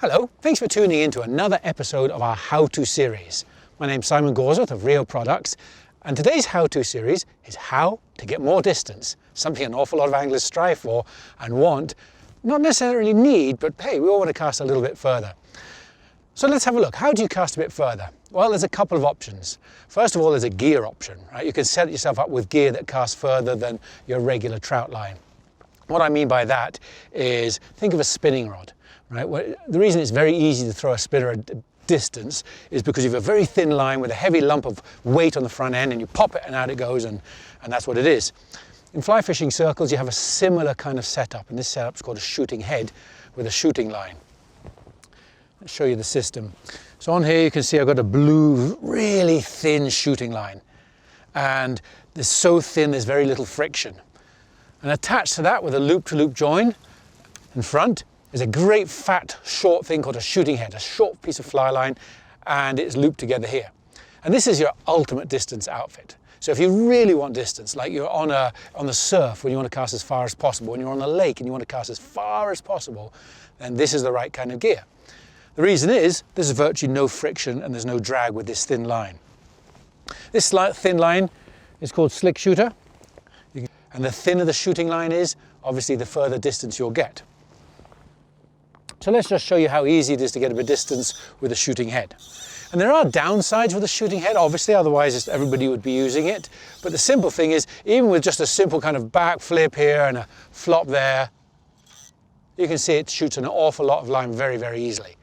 Hello, thanks for tuning in to another episode of our how-to series. My name's Simon Gawesworth of Rio Products, and today's how-to series is how to get more distance, something an awful lot of anglers strive for and want, not necessarily need, but hey, we all want to cast a little bit further. So let's have a look. How do you cast a bit further? Well, there's a couple of options. First of all, there's a gear option, right? You can set yourself up with gear that casts further than your regular trout line. What I mean by that is, think of a spinning rod. Right? Well, the reason it's very easy to throw a spinner at distance is because you have a very thin line with a heavy lump of weight on the front end and you pop it and out it goes and that's what it is. In fly fishing circles you have a similar kind of setup, and this setup is called a shooting head with a shooting line. Let's show you the system. So on here you can see I've got a blue, really thin shooting line, and it's so thin there's very little friction. And attached to that with a loop-to-loop join in front is a great fat short thing called a shooting head, a short piece of fly line, and it's looped together here. And this is your ultimate distance outfit. So if you really want distance, like you're on the surf when you want to cast as far as possible, when you're on the lake and you want to cast as far as possible, then this is the right kind of gear. The reason is there's virtually no friction and there's no drag with this thin line. This thin line is called slick shooter, and the thinner the shooting line is, obviously the further distance you'll get. So let's just show you how easy it is to get a bit of distance with a shooting head. And there are downsides with a shooting head, obviously, otherwise everybody would be using it. But the simple thing is, even with just a simple kind of back flip here and a flop there, you can see it shoots an awful lot of line very, very easily.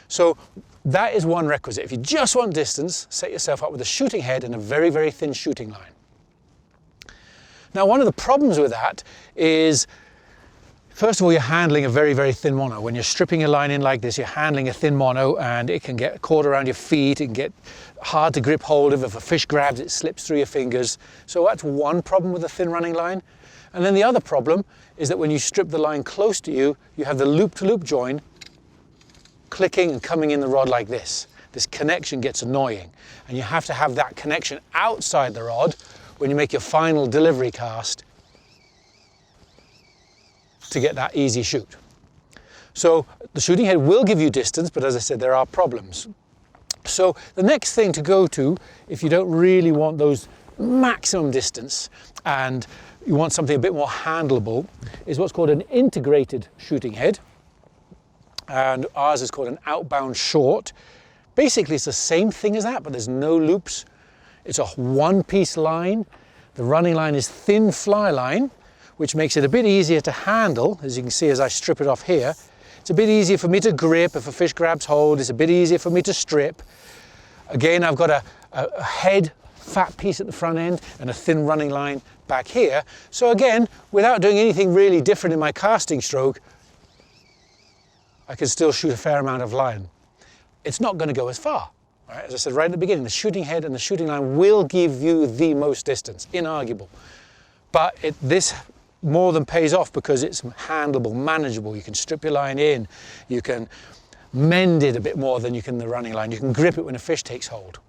So that is one requisite. If you just want distance, set yourself up with a shooting head and a very, very thin shooting line. Now, one of the problems with that is, first of all, you're handling a very, very thin mono. When you're stripping your line in like this, you're handling a thin mono and it can get caught around your feet, it can get hard to grip hold of. If a fish grabs, it slips through your fingers. So that's one problem with a thin running line. And then the other problem is that when you strip the line close to you, you have the loop-to-loop join clicking and coming in the rod like this. This connection gets annoying, and you have to have that connection outside the rod when you make your final delivery cast to get that easy shoot. So the shooting head will give you distance, but as I said, there are problems. So the next thing to go to, if you don't really want those maximum distance and you want something a bit more handleable, is what's called an integrated shooting head. And ours is called an outbound short. Basically it's the same thing as that, but there's no loops. It's a one-piece line. The running line is thin fly line, which makes it a bit easier to handle. As you can see as I strip it off here, it's a bit easier for me to grip. If a fish grabs hold, it's a bit easier for me to strip. Again, I've got a head fat piece at the front end and a thin running line back here. So again, without doing anything really different in my casting stroke, I can still shoot a fair amount of line. It's not going to go as far. Right? As I said right at the beginning, the shooting head and the shooting line will give you the most distance, inarguable. But this more than pays off because it's handleable, manageable. You can strip your line in, you can mend it a bit more than you can the running line. You can grip it when a fish takes hold.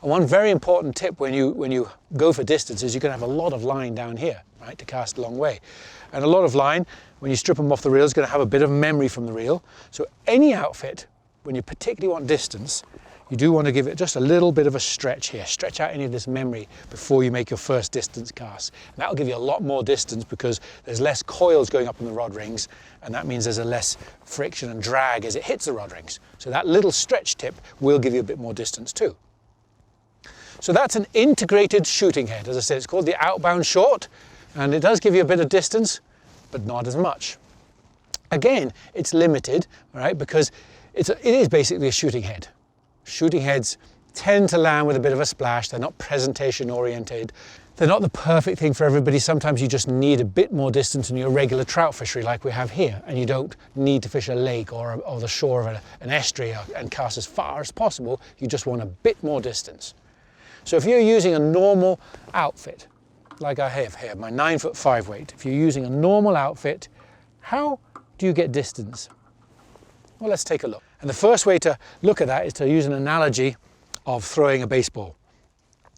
And one very important tip when you go for distance is you can have a lot of line down here, right, to cast a long way. And a lot of line, when you strip them off the reel, is going to have a bit of memory from the reel. So any outfit, when you particularly want distance, you do want to give it just a little bit of a stretch here. Stretch out any of this memory before you make your first distance cast. And that'll give you a lot more distance because there's less coils going up in the rod rings, and that means there's a less friction and drag as it hits the rod rings. So that little stretch tip will give you a bit more distance too. So that's an integrated shooting head. As I said, it's called the outbound short, and it does give you a bit of distance, but not as much. Again, it's limited, right, because it is basically a shooting head. Shooting heads tend to land with a bit of a splash. They're not presentation oriented. They're not the perfect thing for everybody. Sometimes you just need a bit more distance in your regular trout fishery like we have here, and you don't need to fish a lake or the shore of an estuary and cast as far as possible. You just want a bit more distance. So if you're using a normal outfit, like I have here, my 9'5" weight, if you're using a normal outfit, how do you get distance? Well, let's take a look. And the first way to look at that is to use an analogy of throwing a baseball.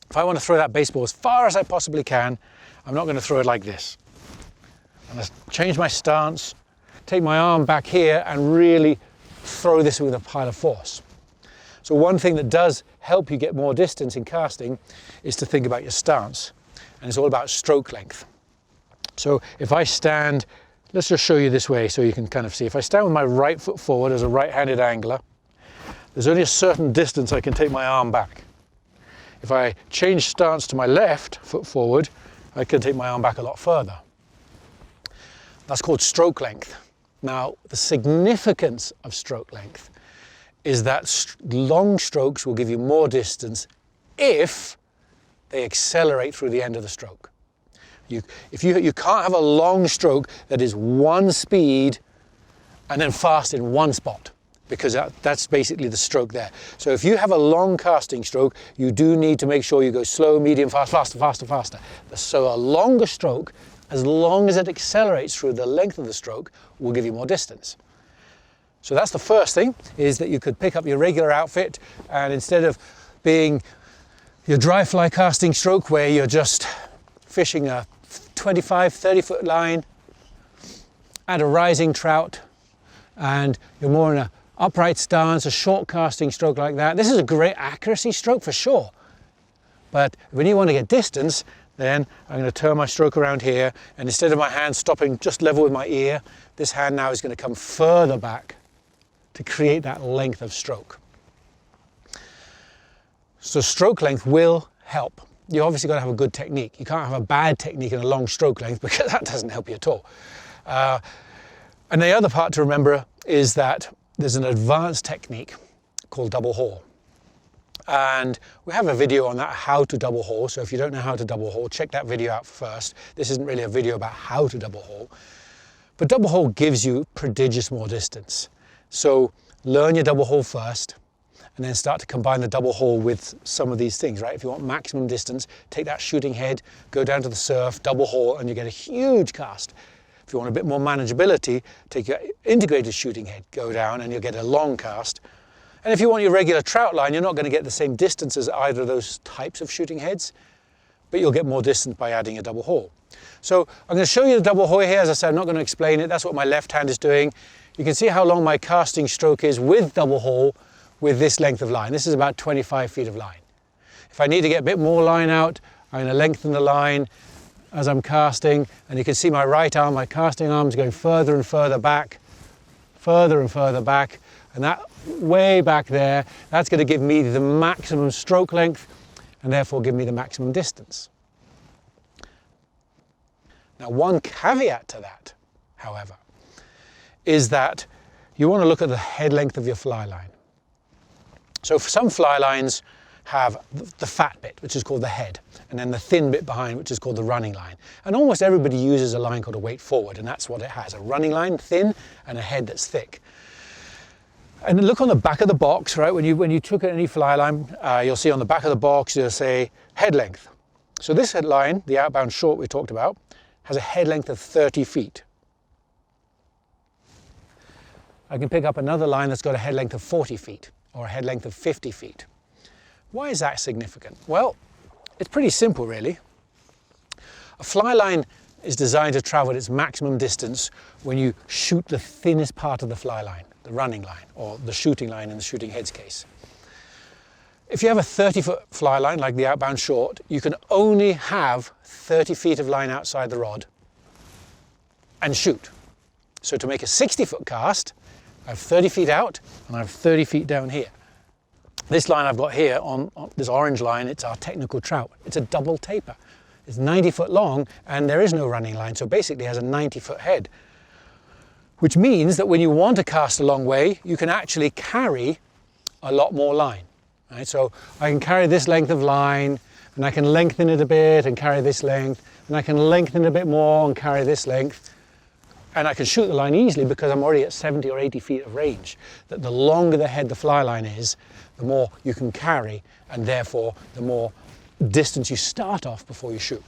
If I want to throw that baseball as far as I possibly can, I'm not going to throw it like this. I'm going to change my stance, take my arm back here and really throw this with a pile of force. So one thing that does help you get more distance in casting is to think about your stance, and it's all about stroke length. So if I stand, let's just show you this way so you can kind of see. If I stand with my right foot forward as a right-handed angler, there's only a certain distance I can take my arm back. If I change stance to my left foot forward, I can take my arm back a lot further. That's called stroke length. Now, the significance of stroke length is that long strokes will give you more distance if they accelerate through the end of the stroke. You can't have a long stroke that is one speed and then fast in one spot, because that's basically the stroke there. So if you have a long casting stroke, you do need to make sure you go slow, medium, fast, faster, faster, faster. So a longer stroke, as long as it accelerates through the length of the stroke, will give you more distance. So that's the first thing, is that you could pick up your regular outfit, and instead of being your dry fly casting stroke where you're just fishing a 25, 30 foot line at a rising trout, and you're more in an upright stance, a short casting stroke like that. This is a great accuracy stroke for sure. But when you want to get distance, then I'm going to turn my stroke around here, and instead of my hand stopping just level with my ear, this hand now is going to come further back to create that length of stroke. So stroke length will help. You obviously got to have a good technique. You can't have a bad technique and a long stroke length, because that doesn't help you at all. And the other part to remember is that there's an advanced technique called double haul. And we have a video on that, how to double haul. So if you don't know how to double haul, check that video out first. This isn't really a video about how to double haul. But double haul gives you prodigious more distance. So learn your double haul first, and then start to combine the double haul with some of these things, right? If you want maximum distance, take that shooting head, go down to the surf, double haul, and you get a huge cast. If you want a bit more manageability, take your integrated shooting head, go down, and you'll get a long cast. And if you want your regular trout line, you're not going to get the same distance as either of those types of shooting heads, but you'll get more distance by adding a double haul. So I'm going to show you the double haul here. As I said, I'm not going to explain it. That's what my left hand is doing. You can see how long my casting stroke is with double haul with this length of line. This is about 25 feet of line. If I need to get a bit more line out, I'm going to lengthen the line as I'm casting, and you can see my right arm, my casting arm is going further and further back, and that way back there, that's going to give me the maximum stroke length and therefore give me the maximum distance. Now, one caveat to that, however, is that you want to look at the head length of your fly line. So for some fly lines have the fat bit, which is called the head, and then the thin bit behind, which is called the running line. And almost everybody uses a line called a weight forward, and that's what it has, a running line, thin, and a head that's thick. And then look on the back of the box, right? When you took any fly line, you'll see on the back of the box, you'll say head length. So this head line, the outbound short we talked about, has a head length of 30 feet. I can pick up another line that's got a head length of 40 feet or a head length of 50 feet. Why is that significant? Well, it's pretty simple really. A fly line is designed to travel its maximum distance when you shoot the thinnest part of the fly line, the running line, or the shooting line in the shooting head's case. If you have a 30-foot fly line like the outbound short, you can only have 30 feet of line outside the rod and shoot. So to make a 60-foot cast, I have 30 feet out and I have 30 feet down here. This line I've got here on this orange line, it's our technical trout. It's a double taper. It's 90 foot long and there is no running line, so basically it has a 90-foot head. Which means that when you want to cast a long way, you can actually carry a lot more line. Right? So I can carry this length of line, and I can lengthen it a bit and carry this length, and I can lengthen it a bit more and carry this length. And I can shoot the line easily because I'm already at 70 or 80 feet of range. That the longer the head the fly line is, the more you can carry, and therefore the more distance you start off before you shoot.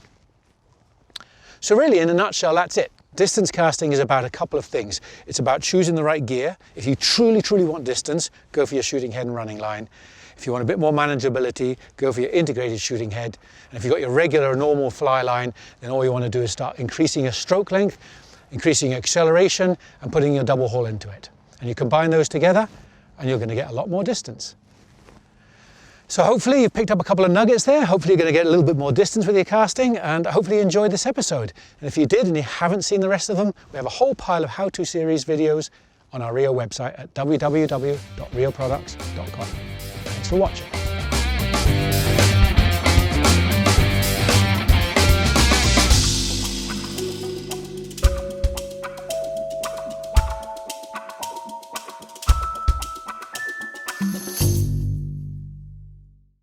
So really, in a nutshell, that's it. Distance casting is about a couple of things. It's about choosing the right gear. If you truly want distance, go for your shooting head and running line. If you want a bit more manageability, go for your integrated shooting head. And if you've got your regular normal fly line, then all you want to do is start increasing your stroke length, increasing your acceleration, and putting your double haul into it. And you combine those together and you're going to get a lot more distance. So hopefully you've picked up a couple of nuggets there. Hopefully you're going to get a little bit more distance with your casting, and hopefully you enjoyed this episode. And if you did and you haven't seen the rest of them, we have a whole pile of how-to series videos on our Rio website at www.rioproducts.com. Thanks for watching.